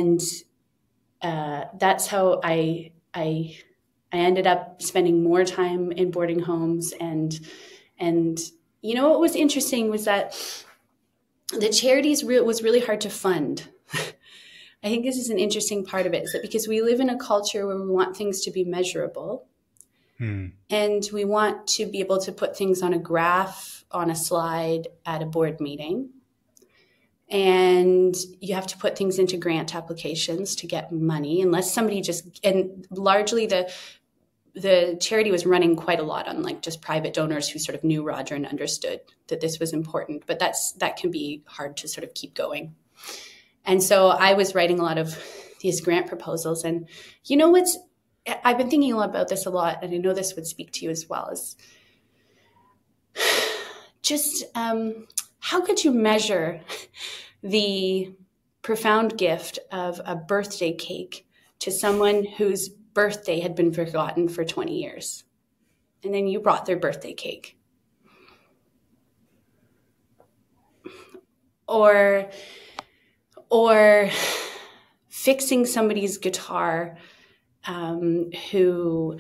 And that's how I ended up spending more time in boarding homes. And you know, what was interesting was that the charities was really hard to fund. I think this is an interesting part of it, is that because we live in a culture where we want things to be measurable, and we want to be able to put things on a graph, on a slide at a board meeting. And you have to put things into grant applications to get money, unless somebody and largely the charity was running quite a lot on like just private donors who sort of knew Roger and understood that this was important, but that can be hard to sort of keep going. And so I was writing a lot of these grant proposals, and you know I've been thinking about this a lot, and I know this would speak to you as well, is just how could you measure the profound gift of a birthday cake to someone whose birthday had been forgotten for 20 years, and then you brought their birthday cake? Or fixing somebody's guitar who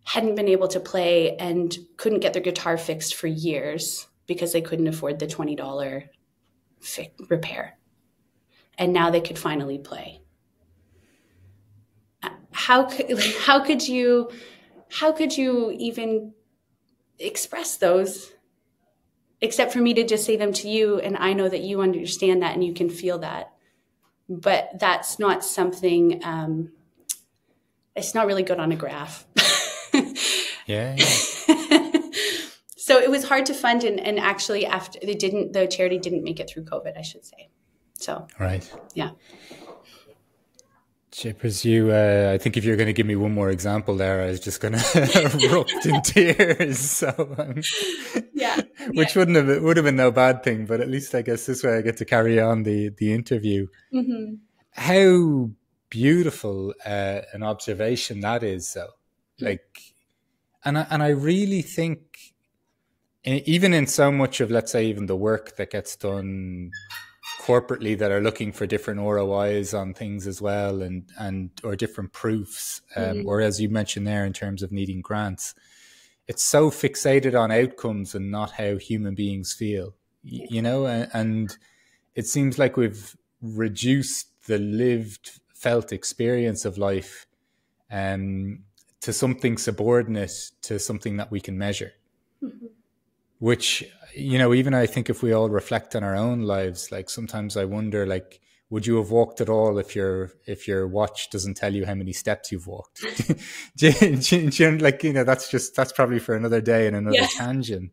hadn't been able to play and couldn't get their guitar fixed for years because they couldn't afford the $20 repair. And now they could finally play. How could you even express those, except for me to just say them to you, and I know that you understand that and you can feel that. But that's not something, it's not really good on a graph. Yeah. So it was hard to fund, and actually after the charity didn't make it through COVID, I should say. So, right. Yeah. Chippers, I think if you're going to give me one more example there, I was just going to erupt in tears. So, which would have been no bad thing, but at least I guess this way I get to carry on the interview. Mm-hmm. How beautiful an observation that is, though. Like, and I really think, even in so much of, let's say, even the work that gets done corporately that are looking for different ROIs on things as well, or different proofs, or as you mentioned there in terms of needing grants, it's so fixated on outcomes and not how human beings feel, you know, and it seems like we've reduced the lived, felt experience of life to something subordinate to something that we can measure, which, you know, even I think if we all reflect on our own lives, like sometimes I wonder, like, would you have walked at all if your watch doesn't tell you how many steps you've walked? Like, you know, that's probably for another day and another tangent.